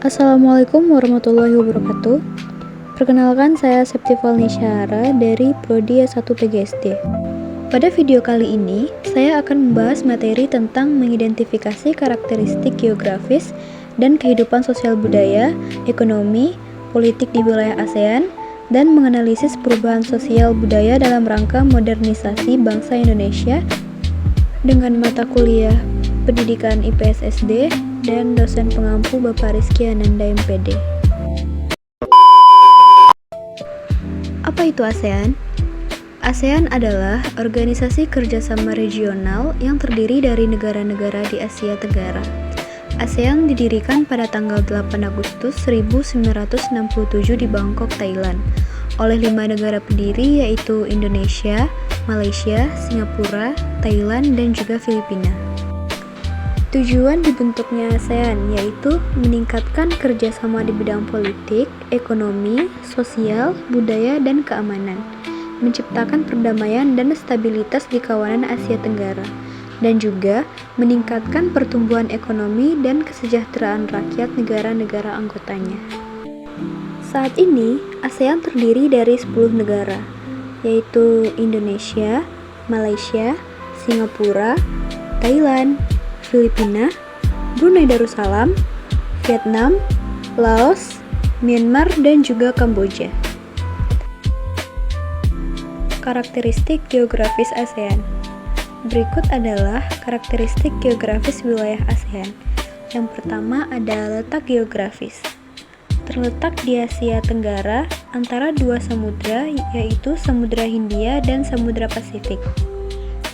Assalamualaikum warahmatullahi wabarakatuh. Perkenalkan, saya Septival Nisyahara dari Prodi S1 PGSD. Pada video kali ini, saya akan membahas materi tentang mengidentifikasi karakteristik geografis dan kehidupan sosial budaya, ekonomi, politik di wilayah ASEAN, dan menganalisis perubahan sosial budaya dalam rangka modernisasi bangsa Indonesia dengan mata kuliah Pendidikan IPS SD dan dosen pengampu Bapak Rizky Ananda MPD. Apa itu ASEAN? ASEAN adalah organisasi kerjasama regional yang terdiri dari negara-negara di Asia Tenggara. ASEAN didirikan pada tanggal 8 Agustus 1967 di Bangkok, Thailand, oleh 5 negara pendiri yaitu Indonesia, Malaysia, Singapura, Thailand, dan juga Filipina. Tujuan dibentuknya ASEAN yaitu meningkatkan kerjasama di bidang politik, ekonomi, sosial, budaya, dan keamanan, menciptakan perdamaian dan stabilitas di kawanan Asia Tenggara, dan juga meningkatkan pertumbuhan ekonomi dan kesejahteraan rakyat negara-negara anggotanya. Saat ini, ASEAN terdiri dari 10 negara, yaitu Indonesia, Malaysia, Singapura, Thailand, Filipina, Brunei Darussalam, Vietnam, Laos, Myanmar, dan juga Kamboja. Karakteristik geografis ASEAN. Berikut adalah karakteristik geografis wilayah ASEAN. Yang pertama ada letak geografis. Terletak di Asia Tenggara antara dua samudra, yaitu Samudra Hindia dan Samudra Pasifik,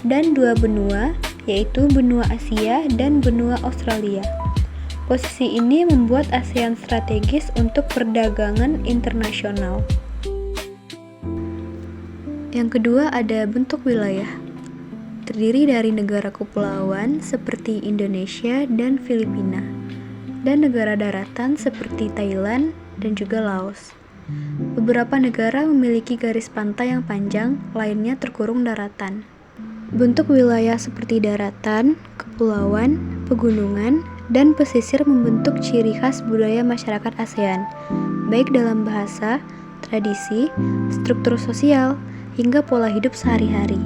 dan dua benua, yaitu benua Asia dan benua Australia. Posisi ini membuat ASEAN strategis untuk perdagangan internasional. Yang kedua ada bentuk wilayah. Terdiri dari negara kepulauan seperti Indonesia dan Filipina, dan negara daratan seperti Thailand dan juga Laos. Beberapa negara memiliki garis pantai yang panjang, lainnya terkurung daratan. Bentuk wilayah seperti daratan, kepulauan, pegunungan, dan pesisir membentuk ciri khas budaya masyarakat ASEAN, baik dalam bahasa, tradisi, struktur sosial, hingga pola hidup sehari-hari.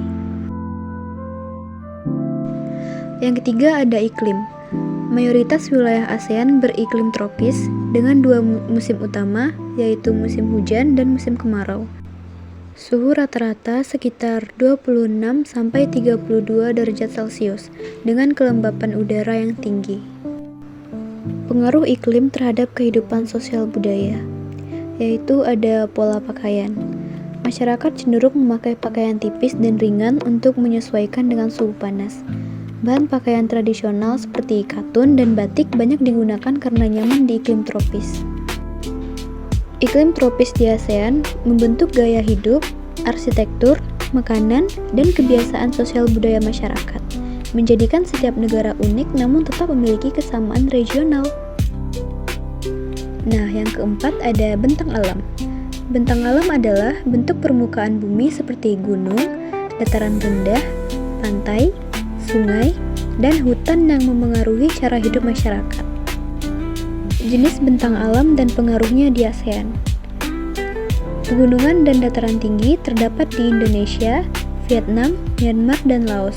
Yang ketiga ada iklim. Mayoritas wilayah ASEAN beriklim tropis dengan dua musim utama, yaitu musim hujan dan musim kemarau. Suhu rata-rata sekitar 26-32 derajat Celcius dengan kelembapan udara yang tinggi. Pengaruh iklim terhadap kehidupan sosial budaya, yaitu ada pola pakaian. Masyarakat cenderung memakai pakaian tipis dan ringan untuk menyesuaikan dengan suhu panas. Bahan pakaian tradisional seperti katun dan batik banyak digunakan karena nyaman di iklim tropis. Iklim tropis di ASEAN membentuk gaya hidup, arsitektur, makanan, dan kebiasaan sosial budaya masyarakat, menjadikan setiap negara unik namun tetap memiliki kesamaan regional. Nah, yang keempat ada bentang alam. Bentang alam adalah bentuk permukaan bumi seperti gunung, dataran rendah, pantai, sungai, dan hutan yang memengaruhi cara hidup masyarakat. Jenis bentang alam dan pengaruhnya di ASEAN. Pegunungan dan dataran tinggi terdapat di Indonesia, Vietnam, Myanmar, dan Laos.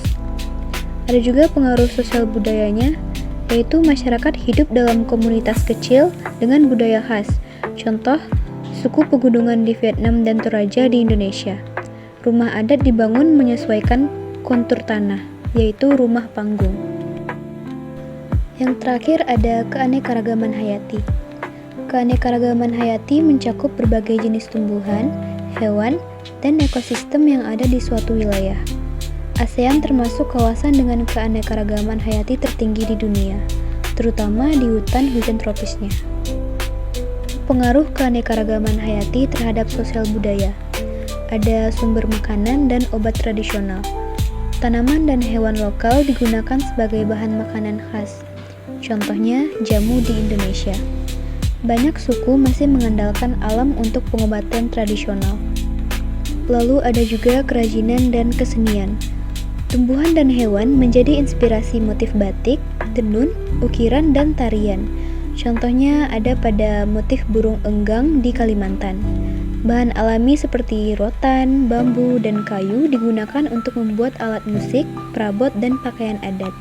Ada juga pengaruh sosial budayanya, yaitu masyarakat hidup dalam komunitas kecil dengan budaya khas. Contoh, suku pegunungan di Vietnam dan Toraja di Indonesia. Rumah adat dibangun menyesuaikan kontur tanah, yaitu rumah panggung. Yang terakhir ada keanekaragaman hayati. Keanekaragaman hayati mencakup berbagai jenis tumbuhan, hewan, dan ekosistem yang ada di suatu wilayah. ASEAN termasuk kawasan dengan keanekaragaman hayati tertinggi di dunia, terutama di hutan hujan tropisnya. Pengaruh keanekaragaman hayati terhadap sosial budaya. Ada sumber makanan dan obat tradisional. Tanaman dan hewan lokal digunakan sebagai bahan makanan khas. Contohnya, jamu di Indonesia. Banyak suku masih mengandalkan alam untuk pengobatan tradisional. Lalu ada juga kerajinan dan kesenian. Tumbuhan dan hewan menjadi inspirasi motif batik, tenun, ukiran, dan tarian. Contohnya ada pada motif burung enggang di Kalimantan. Bahan alami seperti rotan, bambu, dan kayu digunakan untuk membuat alat musik, perabot, dan pakaian adat.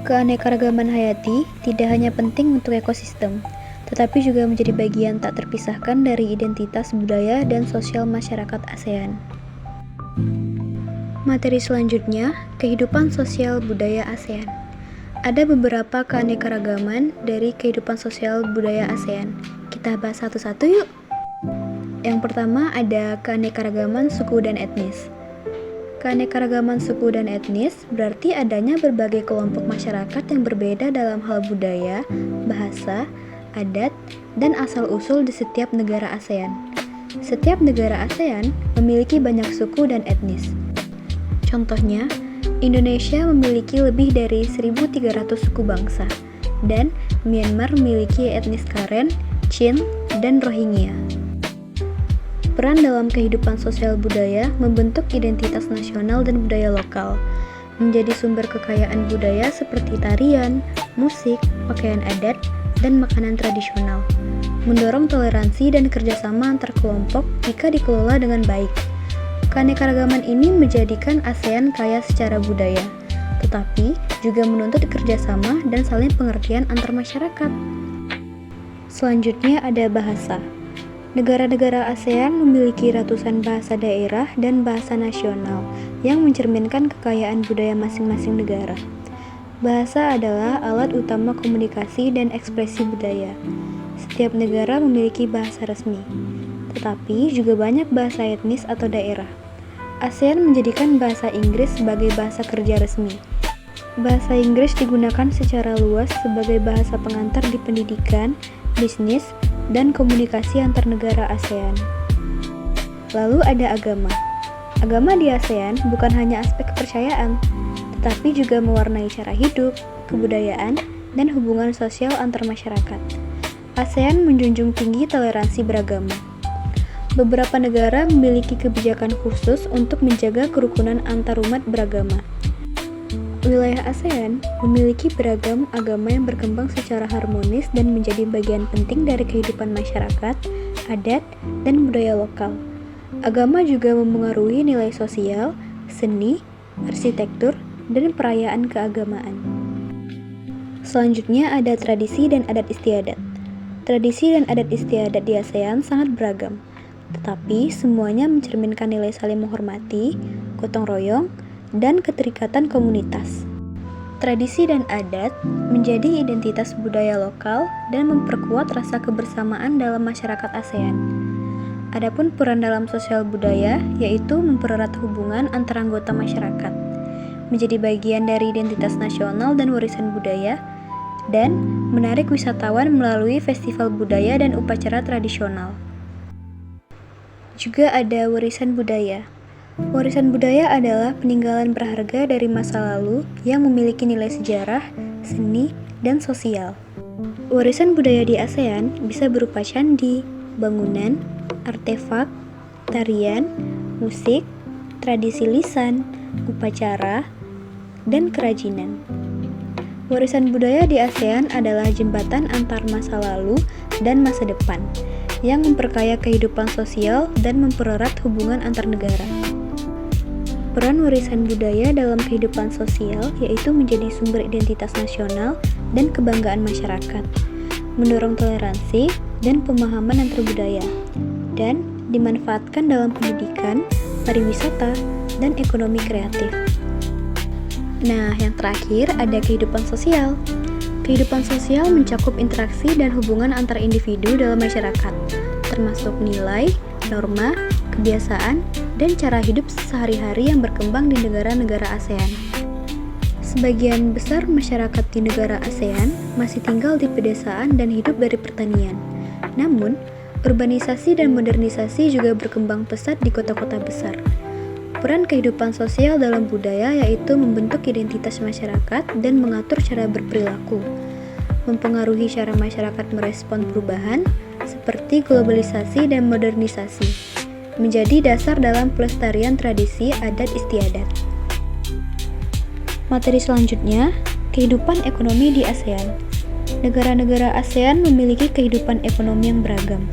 Keanekaragaman hayati tidak hanya penting untuk ekosistem, tetapi juga menjadi bagian tak terpisahkan dari identitas budaya dan sosial masyarakat ASEAN. Materi selanjutnya, kehidupan sosial budaya ASEAN. Ada beberapa keanekaragaman dari kehidupan sosial budaya ASEAN. Kita bahas satu-satu yuk! Yang pertama ada keanekaragaman suku dan etnis. Keanekaragaman suku dan etnis berarti adanya berbagai kelompok masyarakat yang berbeda dalam hal budaya, bahasa, adat, dan asal-usul di setiap negara ASEAN. Setiap negara ASEAN memiliki banyak suku dan etnis. Contohnya, Indonesia memiliki lebih dari 1.300 suku bangsa, dan Myanmar memiliki etnis Karen, Chin, dan Rohingya. Peran dalam kehidupan sosial budaya membentuk identitas nasional dan budaya lokal, menjadi sumber kekayaan budaya seperti tarian, musik, pakaian adat, dan makanan tradisional, mendorong toleransi dan kerjasama antar kelompok jika dikelola dengan baik. Keanekaragaman ini menjadikan ASEAN kaya secara budaya, tetapi juga menuntut kerjasama dan saling pengertian antar masyarakat. Selanjutnya ada bahasa. Negara-negara ASEAN memiliki ratusan bahasa daerah dan bahasa nasional yang mencerminkan kekayaan budaya masing-masing negara. Bahasa adalah alat utama komunikasi dan ekspresi budaya. Setiap negara memiliki bahasa resmi, tetapi juga banyak bahasa etnis atau daerah. ASEAN menjadikan bahasa Inggris sebagai bahasa kerja resmi. Bahasa Inggris digunakan secara luas sebagai bahasa pengantar di pendidikan, bisnis, dan komunikasi antar negara ASEAN. Lalu ada agama. Agama di ASEAN bukan hanya aspek kepercayaan, tetapi juga mewarnai cara hidup, kebudayaan, dan hubungan sosial antar masyarakat. ASEAN menjunjung tinggi toleransi beragama. Beberapa negara memiliki kebijakan khusus untuk menjaga kerukunan antarumat beragama. Wilayah ASEAN memiliki beragam agama yang berkembang secara harmonis dan menjadi bagian penting dari kehidupan masyarakat, adat, dan budaya lokal. Agama juga memengaruhi nilai sosial, seni, arsitektur, dan perayaan keagamaan. Selanjutnya ada tradisi dan adat istiadat. Tradisi dan adat istiadat di ASEAN sangat beragam, tetapi semuanya mencerminkan nilai saling menghormati, gotong royong, dan keterikatan komunitas. Tradisi dan adat menjadi identitas budaya lokal dan memperkuat rasa kebersamaan dalam masyarakat ASEAN. Adapun peran dalam sosial budaya yaitu mempererat hubungan antar anggota masyarakat, menjadi bagian dari identitas nasional dan warisan budaya, dan menarik wisatawan melalui festival budaya dan upacara tradisional. Juga ada warisan budaya. Warisan budaya adalah peninggalan berharga dari masa lalu yang memiliki nilai sejarah, seni, dan sosial. Warisan budaya di ASEAN bisa berupa candi, bangunan, artefak, tarian, musik, tradisi lisan, upacara, dan kerajinan. Warisan budaya di ASEAN adalah jembatan antar masa lalu dan masa depan yang memperkaya kehidupan sosial dan mempererat hubungan antar negara. Peran warisan budaya dalam kehidupan sosial yaitu menjadi sumber identitas nasional dan kebanggaan masyarakat, mendorong toleransi dan pemahaman antar budaya, dan dimanfaatkan dalam pendidikan, pariwisata, dan ekonomi kreatif. Nah, yang terakhir ada kehidupan sosial. Kehidupan sosial mencakup interaksi dan hubungan antar individu dalam masyarakat, termasuk nilai, norma, kebiasaan, dan cara hidup sehari-hari yang berkembang di negara-negara ASEAN. Sebagian besar masyarakat di negara ASEAN masih tinggal di pedesaan dan hidup dari pertanian. Namun, urbanisasi dan modernisasi juga berkembang pesat di kota-kota besar. Peran kehidupan sosial dalam budaya yaitu membentuk identitas masyarakat dan mengatur cara berperilaku, mempengaruhi cara masyarakat merespon perubahan seperti globalisasi dan modernisasi, menjadi dasar dalam pelestarian tradisi adat istiadat. Materi selanjutnya, kehidupan ekonomi di ASEAN. Negara-negara ASEAN memiliki kehidupan ekonomi yang beragam,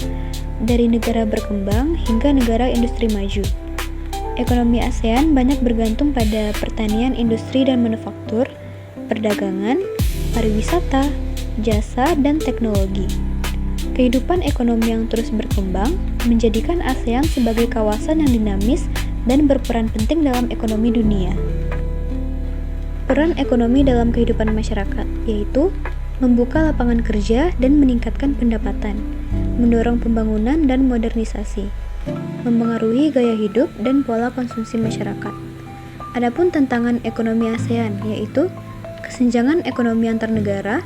dari negara berkembang hingga negara industri maju. Ekonomi ASEAN banyak bergantung pada pertanian, industri dan manufaktur, perdagangan, pariwisata, jasa, dan teknologi. Kehidupan ekonomi yang terus berkembang menjadikan ASEAN sebagai kawasan yang dinamis dan berperan penting dalam ekonomi dunia. Peran ekonomi dalam kehidupan masyarakat, yaitu membuka lapangan kerja dan meningkatkan pendapatan, mendorong pembangunan dan modernisasi, mempengaruhi gaya hidup dan pola konsumsi masyarakat. Adapun tantangan ekonomi ASEAN, yaitu kesenjangan ekonomi antar negara,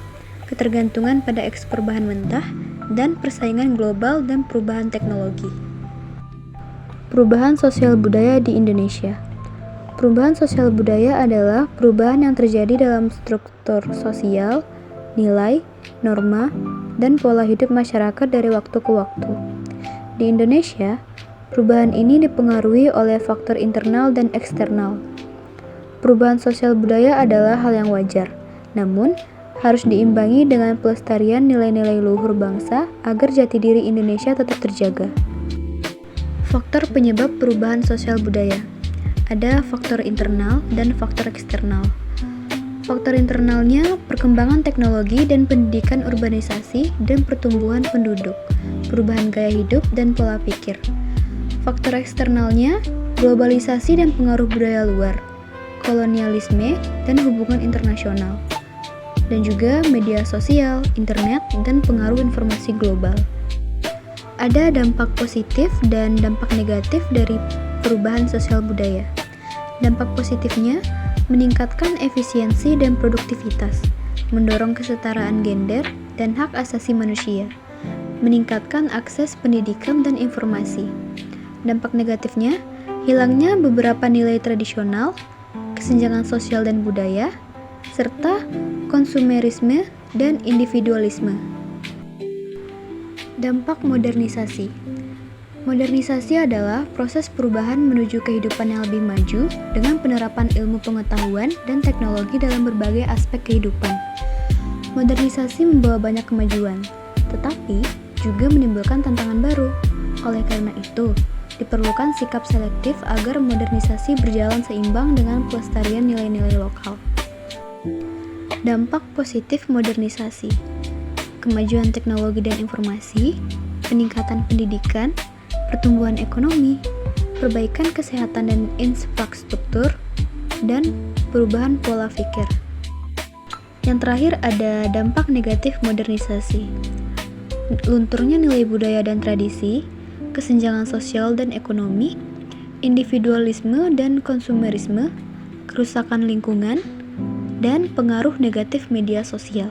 ketergantungan pada ekspor bahan mentah, dan persaingan global dan perubahan teknologi. Perubahan sosial budaya di Indonesia. Perubahan sosial budaya adalah perubahan yang terjadi dalam struktur sosial, nilai, norma, dan pola hidup masyarakat dari waktu ke waktu. Di Indonesia, perubahan ini dipengaruhi oleh faktor internal dan eksternal. Perubahan sosial budaya adalah hal yang wajar, namun harus diimbangi dengan pelestarian nilai-nilai luhur bangsa agar jati diri Indonesia tetap terjaga. Faktor penyebab perubahan sosial budaya. Ada faktor internal dan faktor eksternal. Faktor internalnya perkembangan teknologi dan pendidikan, urbanisasi dan pertumbuhan penduduk, perubahan gaya hidup dan pola pikir. Faktor eksternalnya globalisasi dan pengaruh budaya luar, kolonialisme dan hubungan internasional, dan juga media sosial, internet, dan pengaruh informasi global. Ada dampak positif dan dampak negatif dari perubahan sosial budaya. Dampak positifnya meningkatkan efisiensi dan produktivitas, mendorong kesetaraan gender dan hak asasi manusia, meningkatkan akses pendidikan dan informasi. Dampak negatifnya, hilangnya beberapa nilai tradisional, kesenjangan sosial dan budaya, serta konsumerisme dan individualisme. Dampak modernisasi. Modernisasi adalah proses perubahan menuju kehidupan yang lebih maju dengan penerapan ilmu pengetahuan dan teknologi dalam berbagai aspek kehidupan. Modernisasi membawa banyak kemajuan, tetapi juga menimbulkan tantangan baru. Oleh karena itu, diperlukan sikap selektif agar modernisasi berjalan seimbang dengan pelestarian nilai-nilai lokal. Dampak positif modernisasi. Kemajuan teknologi dan informasi, peningkatan pendidikan, pertumbuhan ekonomi, perbaikan kesehatan dan infrastruktur, dan perubahan pola pikir. Yang terakhir ada dampak negatif modernisasi. Lunturnya nilai budaya dan tradisi, kesenjangan sosial dan ekonomi, individualisme dan konsumerisme, kerusakan lingkungan, dan pengaruh negatif media sosial.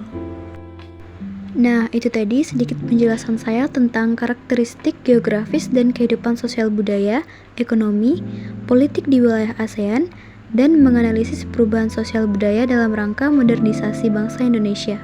Nah, itu tadi sedikit penjelasan saya tentang karakteristik geografis dan kehidupan sosial budaya, ekonomi, politik di wilayah ASEAN, dan menganalisis perubahan sosial budaya dalam rangka modernisasi bangsa Indonesia.